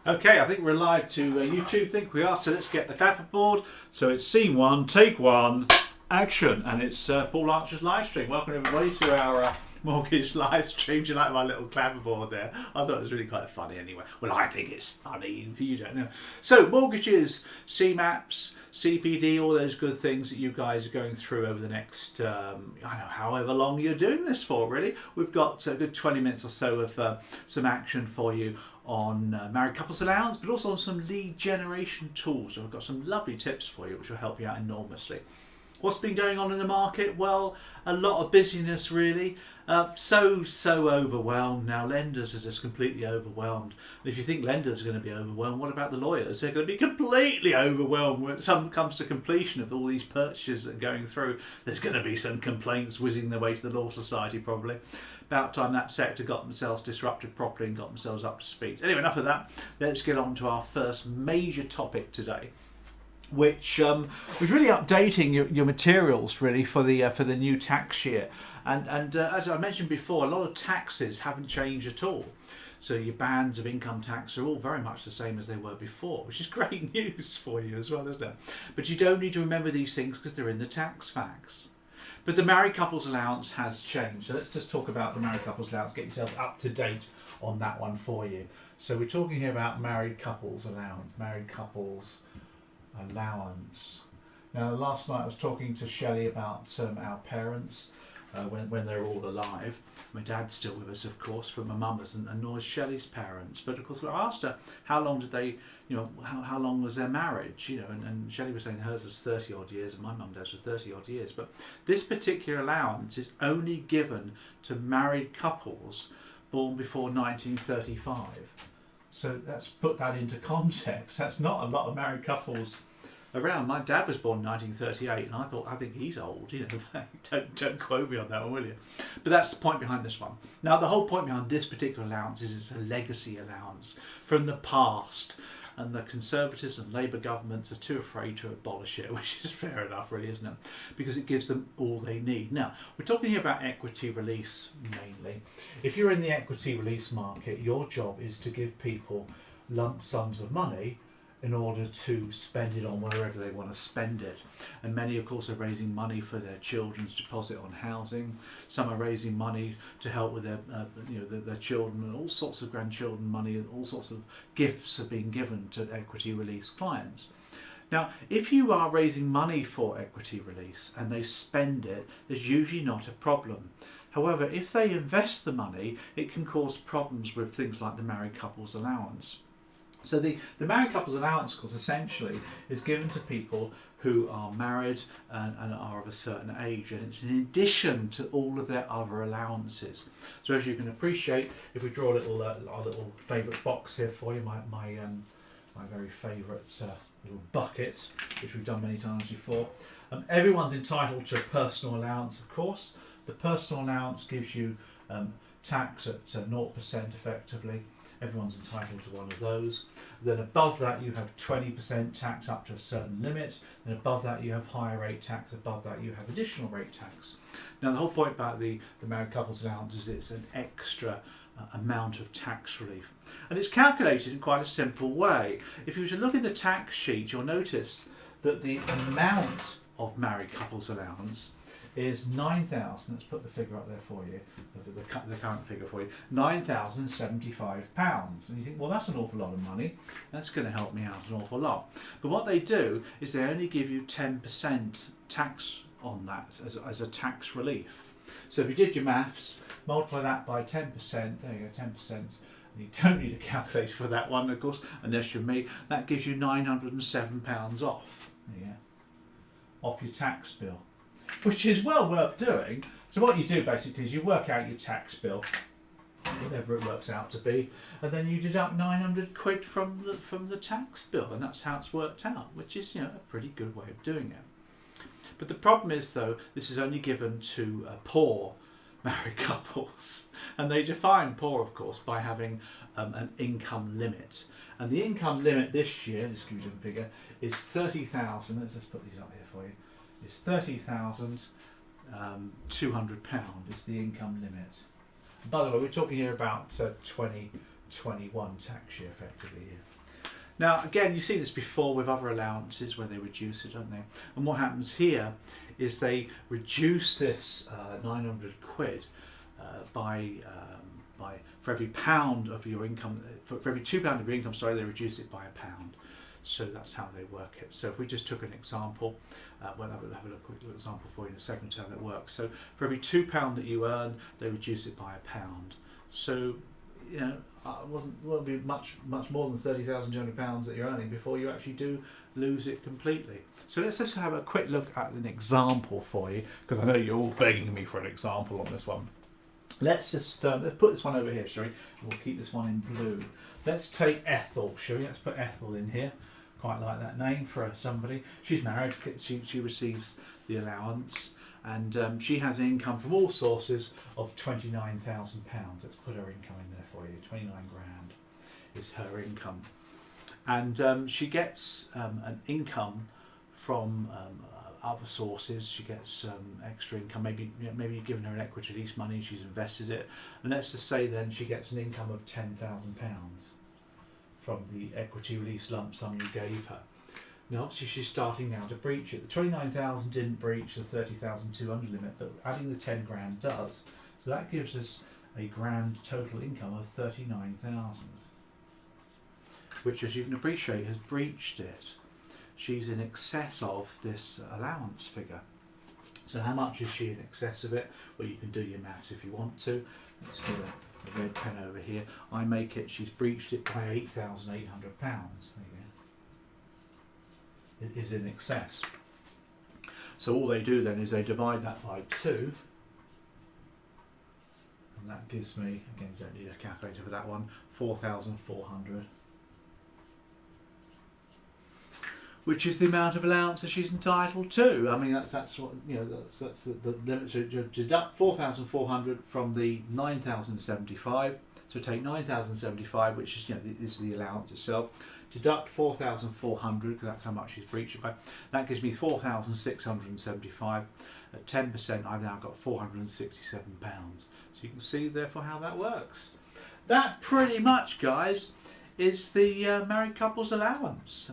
Okay, I think we're live to YouTube. Think we are. So let's get the clapperboard. So it's scene one, take one, action, and it's Paul Archer's live stream. Welcome everybody to our mortgage live stream. Do you like my little clapperboard there? I thought it was really quite funny anyway. Well, I think it's funny, if you don't know. So mortgages, CMAPs, CPD, all those good things that you guys are going through over the next, I don't know, however long you're doing this for, really. We've got a good 20 minutes or so of some action for you on married couples allowance, but also on some lead generation tools. So I've got some lovely tips for you which will help you out enormously. What's been going on in the market? Well, a lot of busyness really. So overwhelmed now. Lenders are just completely overwhelmed. And if you think lenders are going to be overwhelmed, what about the lawyers? They're going to be completely overwhelmed when it comes to completion of all these purchases that are going through. There's going to be some complaints whizzing their way to the Law Society probably. About time that sector got themselves disrupted properly and got themselves up to speed. Anyway, enough of that. Let's get on to our first major topic today, which was really updating your materials really for the new tax year. And as I mentioned before, a lot of taxes haven't changed at all. So your bands of income tax are all very much the same as they were before, which is great news for you as well, isn't it? But you don't need to remember these things because they're in the tax facts. But the married couples allowance has changed. So let's just talk about the married couples allowance, get yourself up to date on that one for you. So we're talking here about married couples allowance, married couples allowance. Now last night I was talking to Shelley about our parents when they're all alive. My dad's still with us of course, but my mum isn't, and nor is Shelley's parents. But of course I asked her how long did they, how long was their marriage, and Shelley was saying hers was 30 odd years and my mum and dad's was 30 odd years. But this particular allowance is only given to married couples born before 1935. So let's put that into context. That's not a lot of married couples around. My dad was born in 1938 and I think he's old, don't quote me on that one, will you? But that's the point behind this one. Now the whole point behind this particular allowance is it's a legacy allowance from the past, and the Conservatives and Labour governments are too afraid to abolish it, which is fair enough really, isn't it? Because it gives them all they need. Now, we're talking here about equity release mainly. If you're in the equity release market, your job is to give people lump sums of money in order to spend it on wherever they want to spend it. And many of course are raising money for their children's deposit on housing. Some are raising money to help with their children, and all sorts of grandchildren money, and all sorts of gifts are being given to equity release clients. Now, if you are raising money for equity release and they spend it, there's usually not a problem. However, if they invest the money, it can cause problems with things like the married couples allowance. So the married couples allowance, of course, essentially is given to people who are married and are of a certain age, and it's in addition to all of their other allowances. So as you can appreciate, if we draw our little favourite box here for you, my very favourite little bucket, which we've done many times before. Everyone's entitled to a personal allowance, of course. The personal allowance gives you tax at 0% effectively. Everyone's entitled to one of those. Then above that you have 20% tax up to a certain limit, and above that you have higher rate tax, above that you have additional rate tax. Now the whole point about the married couples allowance is it's an extra amount of tax relief. And it's calculated in quite a simple way. If you were to look in the tax sheet, you'll notice that the amount of married couples allowance is £9,000, let's put the figure up there for you, the current figure for you, £9,075. And you think, well, that's an awful lot of money, that's going to help me out an awful lot. But what they do is they only give you 10% tax on that as a tax relief. So if you did your maths, multiply that by 10%, there you go, 10%, and you don't need a calculator for that one, of course, unless you're me, that gives you £907 off, off your tax bill, which is well worth doing. So what you do basically is you work out your tax bill, whatever it works out to be, and then you deduct 900 quid from the tax bill, and that's how it's worked out, which is a pretty good way of doing it. But the problem is though, this is only given to poor married couples, and they define poor of course by having an income limit, and the income limit this year, let's give you a figure, is 30,000. Let's just put these up here for you. It's £30,200 is the income limit. By the way, we're talking here about 20 21 tax year effectively here. Now again, you've seen this before with other allowances where they reduce it, don't they? And what happens here is they reduce this 900 quid by for every pound of your income, for every £2 of your income, sorry, they reduce it by £1. So that's how they work it. So if we just took an example, we'll have a quick little example for you in a second how that works. So for every £2 that you earn, they reduce it by £1. So you know, won't be much more than £30,200 that you're earning before you actually do lose it completely. So let's just have a quick look at an example for you, because I know you're all begging me for an example on this one. Let's just let's put this one over here, shall we? We'll keep this one in blue. Let's take Ethel, shall we? Let's put Ethel in here. Quite like that name for somebody. She's married. She receives the allowance. And she has an income from all sources of £29,000. Let's put her income in there for you. 29 grand is her income, and she gets an income from other sources. She gets extra income. Maybe you've given her an equity release money. She's invested it, and let's just say then she gets an income of £10,000 from the equity release lump sum you gave her. Now obviously she's starting now to breach it. The 29,000 didn't breach the 30,200 limit, but adding the 10 grand does. So that gives us a grand total income of 39,000, which, as you can appreciate, has breached it. She's in excess of this allowance figure. So how much is she in excess of it? Well, you can do your maths if you want to. Let's get a red pen over here. I make it, she's breached it by £8,800. There you go. It is in excess. So all they do then is they divide that by 2, and that gives me, again, you don't need a calculator for that one, 4,400, which is the amount of allowance that she's entitled to. I mean, that's what, you know, that's the limit. So you deduct 4,400 from the 9,075. So take 9,075, which is, you know, this is the allowance itself. Deduct 4,400, because that's how much she's breached it by. That gives me 4,675. At 10%, I've now got £467. So you can see, therefore, how that works. That pretty much, guys, is the married couple's allowance.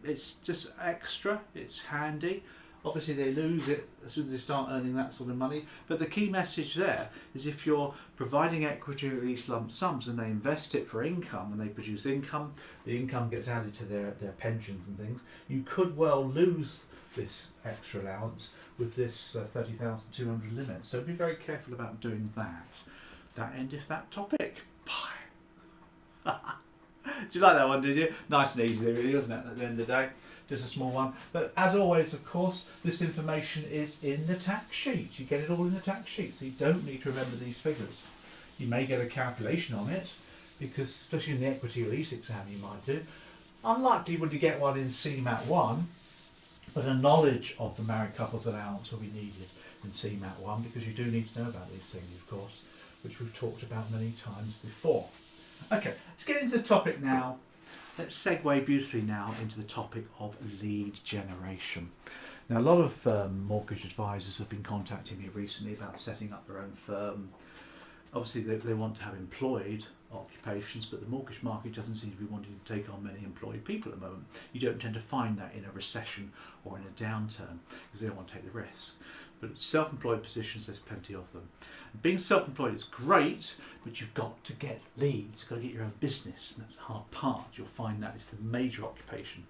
It's just extra. It's handy. Obviously they lose it as soon as they start earning that sort of money, but the key message there is if you're providing equity release lump sums and they invest it for income and they produce income, the income gets added to their pensions and things, you could well lose this extra allowance with this 30,200 limit. So be very careful about doing that. That endeth that topic. Bye. Did you like that one, did you? Nice and easy really, wasn't it, at the end of the day? Just a small one. But as always, of course, this information is in the tax sheet. You get it all in the tax sheet, so you don't need to remember these figures. You may get a calculation on it, because especially in the equity release exam you might do. Unlikely would you get one in CMAT 1, but a knowledge of the married couple's allowance will be needed in CMAT 1, because you do need to know about these things, of course, which we've talked about many times before. Okay, let's get into the topic now. Let's segue beautifully now into the topic of lead generation. Now, a lot of mortgage advisors have been contacting me recently about setting up their own firm. Obviously, they want to have employed occupations, but the mortgage market doesn't seem to be wanting to take on many employed people at the moment. You don't tend to find that in a recession or in a downturn because they don't want to take the risk. But self-employed positions, there's plenty of them. Being self-employed is great, but you've got to get leads. You've got to get your own business, and that's the hard part. You'll find that is the major occupation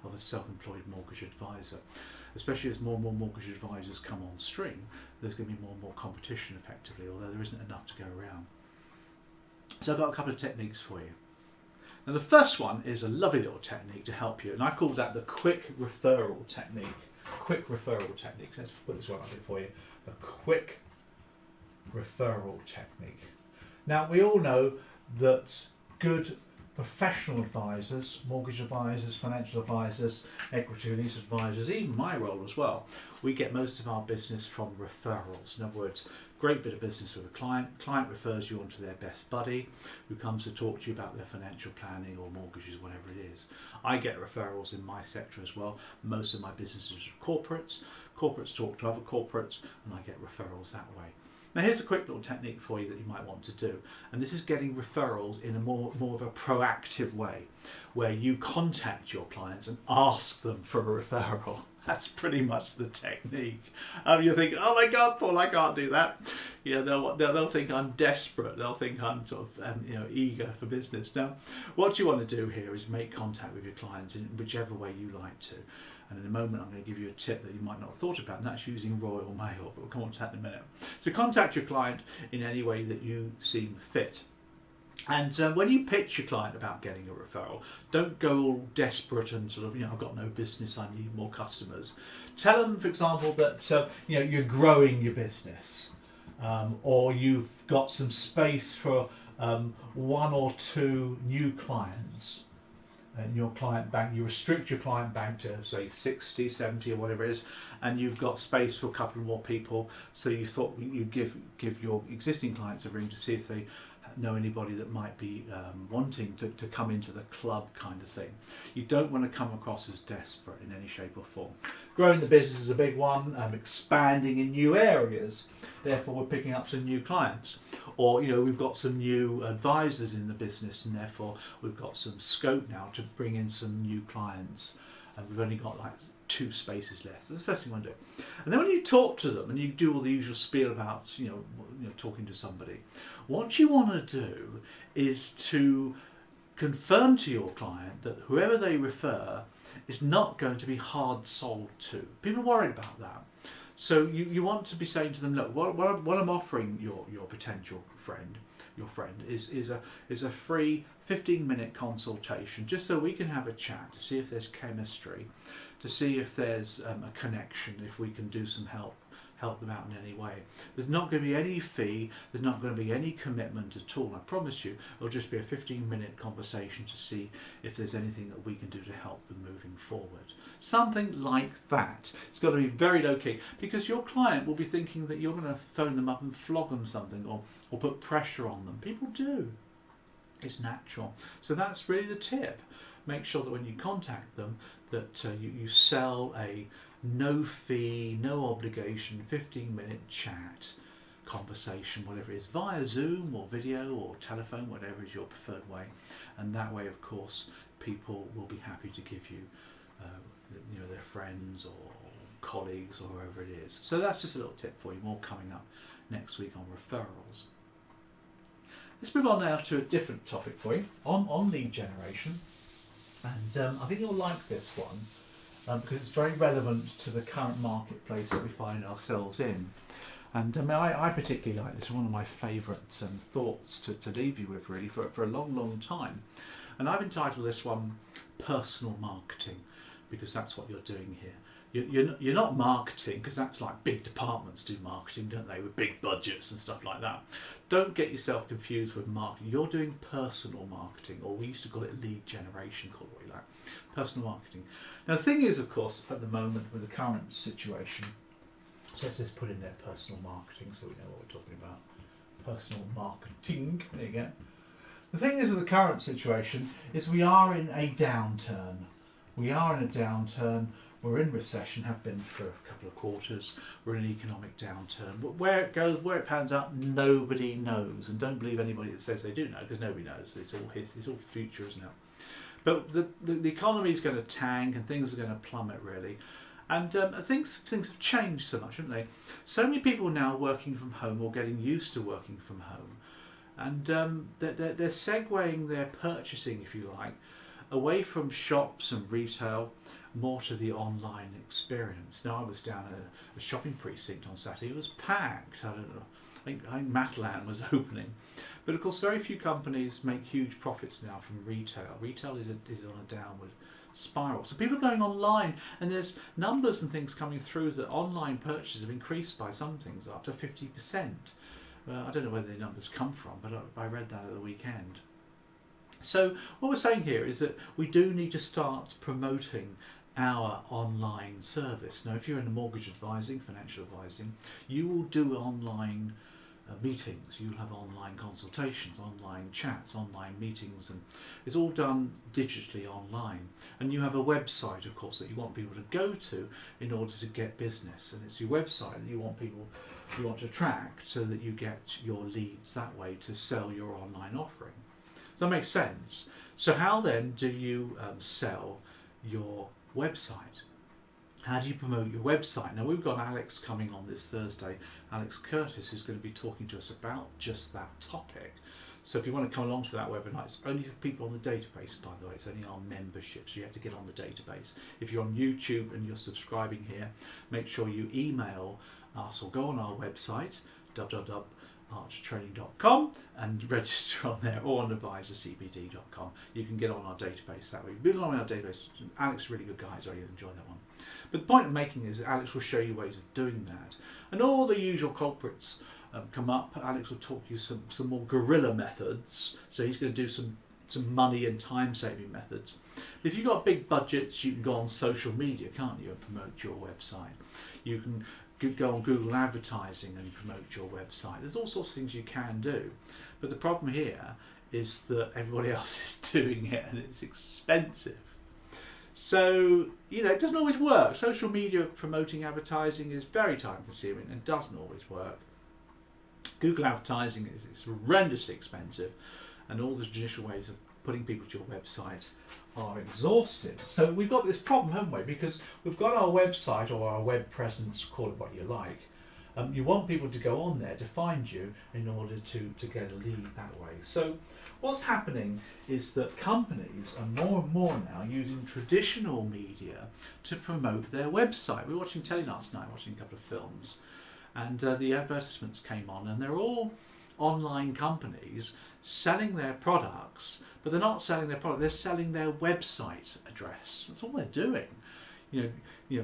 of a self-employed mortgage advisor. Especially as more and more mortgage advisors come on stream, there's going to be more and more competition effectively, although there isn't enough to go around. So I've got a couple of techniques for you. Now the first one is a lovely little technique to help you, and I call that the quick referral technique. Quick referral technique. Let's put this one up here for you. The quick referral technique. Now we all know that good professional advisors, mortgage advisors, financial advisors, equity release advisors, even my role as well, we get most of our business from referrals. In other words, great bit of business with a client refers you on to their best buddy who comes to talk to you about their financial planning or mortgages, whatever it is. I get referrals in my sector as well. Most of my business is with corporates. Corporates talk to other corporates and I get referrals that way. Now here's a quick little technique for you that you might want to do, and this is getting referrals in a more of a proactive way, where you contact your clients and ask them for a referral. That's pretty much the technique. You think, oh my God, Paul, I can't do that. You know, they'll think I'm desperate. They'll think I'm sort of eager for business. Now, what you want to do here is make contact with your clients in whichever way you like to. And in a moment, I'm going to give you a tip that you might not have thought about, and that's using Royal Mail, but we'll come on to that in a minute. So contact your client in any way that you seem fit. And when you pitch your client about getting a referral, don't go all desperate and sort of, I've got no business, I need more customers. Tell them, for example, that you're growing your business, or you've got some space for 1 or 2 new clients. And your client bank, you restrict your client bank to say 60, 70 or whatever it is, and you've got space for a couple more people, so you thought you'd give your existing clients a ring to see if they know anybody that might be wanting to come into the club kind of thing. You don't want to come across as desperate in any shape or form. Growing the business is a big one, expanding in new areas, therefore we're picking up some new clients. Or we've got some new advisors in the business, and therefore we've got some scope now to bring in some new clients, and we've only got like 2 spaces left. So that's the first thing you want to do. And then when you talk to them and you do all the usual spiel about talking to somebody, what you want to do is to confirm to your client that whoever they refer is not going to be hard sold to. People are worried about that. So you want to be saying to them, look, what I'm offering your potential friend, is a free 15-minute consultation, just so we can have a chat to see if there's chemistry, to see if there's a connection, if we can do some help them out in any way. There's not going to be any fee, there's not going to be any commitment at all. I promise you, it'll just be a 15-minute conversation to see if there's anything that we can do to help them moving forward. Something like that. It's got to be very low key, because your client will be thinking that you're going to phone them up and flog them something or put pressure on them. People do. It's natural. So that's really the tip. Make sure that when you contact them that you sell a no fee, no obligation, 15-minute chat, conversation, whatever it is, via Zoom or video or telephone, whatever is your preferred way. And that way, of course, people will be happy to give you their friends or colleagues or whoever it is. So that's just a little tip for you. More coming up next week on referrals. Let's move on now to a different topic for you on lead generation. And I think you'll like this one because it's very relevant to the current marketplace that we find ourselves in. And I particularly like this. It's one of my favourite thoughts to leave you with, really, for a long, long time. And I've entitled this one Personal Marketing, because that's what you're doing here. You're not marketing, because that's like big departments do marketing, don't they, with big budgets and stuff like that. Don't get yourself confused with marketing. You're doing personal marketing, or we used to call it lead generation, call it what you like. Personal marketing. Now the thing is, of course, at the moment with the current situation, so let's just put in there personal marketing so we know what we're talking about. Personal marketing, there you go. The thing is with the current situation is we are in a downturn. We are in a downturn. We're in recession, have been for a couple of quarters. We're in an economic downturn. But where it goes, where it pans out, nobody knows. And don't believe anybody that says they do know, because nobody knows. It's all future, isn't it? But the economy is going to tank and things are going to plummet, really. And things have changed so much, haven't they? So many people now working from home or getting used to working from home. And they're segueing their purchasing, if you like, away from shops and retail, more to the online experience. Now, I was down at a shopping precinct on Saturday. It was packed. I don't know. I think Matalan was opening. But of course, very few companies make huge profits now from retail. Retail is on a downward spiral. So people are going online, and there's numbers and things coming through that online purchases have increased by some things up to 50%. I don't know where the numbers come from, but I read that at the weekend. So what we're saying here is that we do need to start promoting our online service. Now, if you're in the mortgage advising, financial advising, you will do online meetings, you'll have online consultations, online chats, online meetings, and it's all done digitally online. And you have a website, of course, that you want people to go to in order to get business, and it's your website that you want to attract so that you get your leads that way to sell your online offering. Does that make sense? So how then do you sell your website? How do you promote your website? Now we've got Alex coming on this Thursday, Alex Curtis, who's going to be talking to us about just that topic. So if you want to come along to that webinar, it's only for people on the database, by the way. It's only our membership, so you have to get on the database. If you're on YouTube and you're subscribing here, make sure you email us or go on our website, www.archertraining.com, and register on there, or on advisorcbd.com. You can get on our database that way. Be along with our database. Alex is a really good guy, so you'll enjoy that one. But the point I'm making is that Alex will show you ways of doing that. And all the usual culprits come up. Alex will talk you some more guerrilla methods. So he's going to do some money and time saving methods. If you've got big budgets, you can go on social media, can't you, and promote your website. You can go on Google advertising and promote your website. There's all sorts of things you can do. But the problem here is that everybody else is doing it and it's expensive. So, it doesn't always work. Social media promoting advertising is very time consuming and doesn't always work. Google advertising is horrendously expensive, and all the traditional ways of putting people to your website are exhausted. So we've got this problem, haven't we? Because we've got our website or our web presence, call it what you like. You want people to go on there to find you in order to get a lead that way. So what's happening is that companies are more and more now using traditional media to promote their website. We were watching telly last night, watching a couple of films, and the advertisements came on, and they're all online companies selling their products, but they're not selling their product, they're selling their website address. That's all they're doing.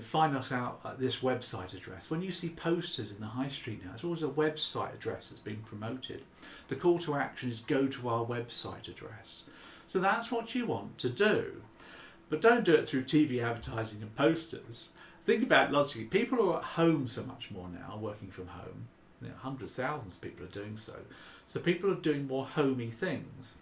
Find us out at this website address. When you see posters in the high street now, it's always a website address that's being promoted. The call to action is go to our website address. So that's what you want to do. But don't do it through TV advertising and posters. Think about it logically. People are at home so much more now, working from home. Hundreds, thousands of people are doing so. So people are doing more homey things.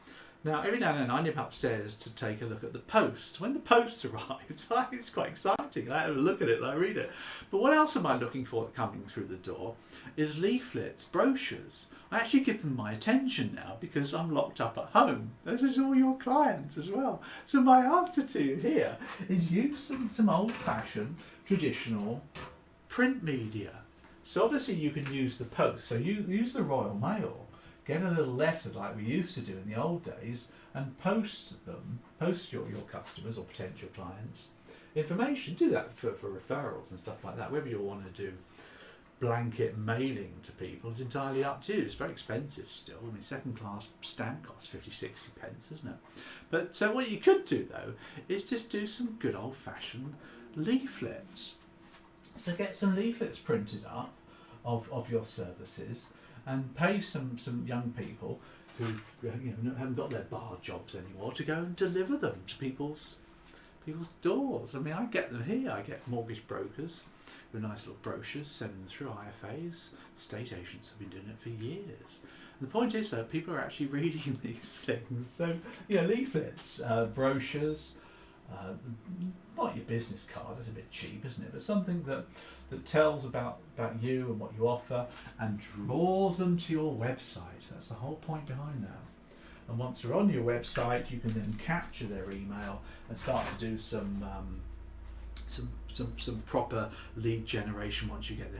Now, every now and then I nip upstairs to take a look at the post. When the post arrives, it's quite exciting. I have a look at it and I read it. But what else am I looking for coming through the door is leaflets, brochures. I actually give them my attention now because I'm locked up at home. This is all your clients as well. So my answer to you here is use some old-fashioned, traditional print media. So obviously you can use the post. So you use the Royal Mail. Get a little letter like we used to do in the old days and post your customers or potential clients information. Do that for referrals and stuff like that. Whether you want to do blanket mailing to people is entirely up to you. It's very expensive still. I mean, second class stamp costs 50-60 pence, isn't it? But what you could do though is just do some good old fashioned leaflets. So get some leaflets printed up of your services, and pay some young people who haven't got their bar jobs anymore to go and deliver them to people's doors. I mean, I get them here. I get mortgage brokers with nice little brochures, send them through IFAs. Estate agents have been doing it for years. And the point is, though, people are actually reading these things. So, leaflets, brochures, not your business card, that's a bit cheap, isn't it? But something that tells about you and what you offer and draws them to your website. That's the whole point behind that. And once they're on your website, you can then capture their email and start to do some proper lead generation. Once you get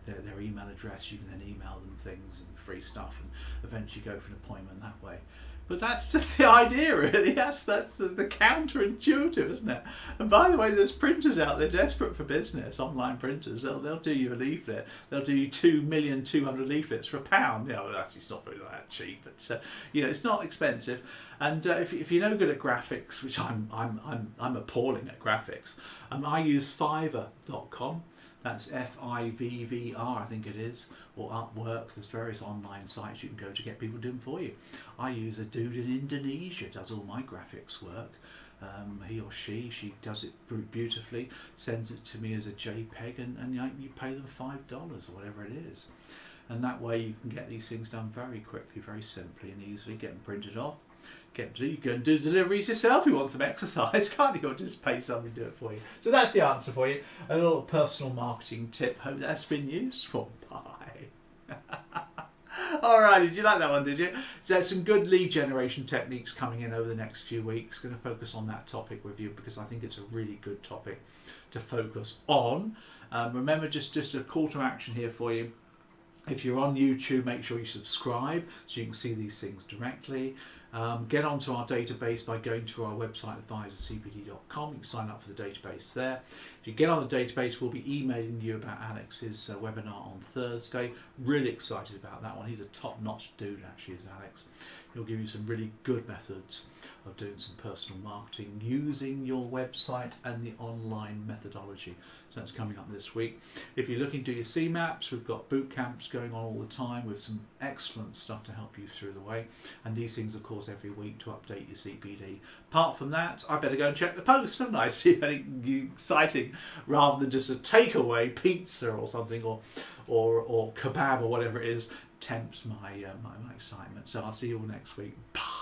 their email address, you can then email them things and free stuff, and eventually go for an appointment that way. But that's just the idea, really. That's the counterintuitive, isn't it? And by the way, there's printers out there desperate for business, online printers. They'll do you a leaflet. They'll do you 2,200,000 leaflets for £1. Actually, it's not really that cheap, but it's not expensive. And if you're no good at graphics, which I'm appalling at graphics, I use Fiverr.com. That's Fivvr, I think it is, or Upwork. There's various online sites you can go to get people doing for you. I use a dude in Indonesia, does all my graphics work. He or she does it beautifully, sends it to me as a JPEG, and you pay them $5 or whatever it is. and that way you can get these things done very quickly, very simply and easily. Get them printed off. You can do deliveries yourself. You want some exercise, can't you? Or just pay somebody to do it for you. So that's the answer for you. A little personal marketing tip. Hope that's been useful. Bye. Alright, did you like that one, did you? So there's some good lead generation techniques coming in over the next few weeks. Going to focus on that topic with you because I think it's a really good topic to focus on. Remember, just a call to action here for you. If you're on YouTube, make sure you subscribe so you can see these things directly. Get onto our database by going to our website, advisorcbd.com. You can sign up for the database there. If you get on the database, we'll be emailing you about Alex's webinar on Thursday. Really excited about that one. He's a top-notch dude, actually, is Alex. He'll give you some really good methods of doing some personal marketing using your website and the online methodology. So that's coming up this week. If you're looking to do your CMAPs, we've got boot camps going on all the time with some excellent stuff to help you through the way. And these things, of course, every week to update your CPD. Apart from that, I better go and check the post, haven't I? See anything exciting rather than just a takeaway pizza or something or kebab or whatever it is tempts my excitement. So I'll see you all next week. Bye.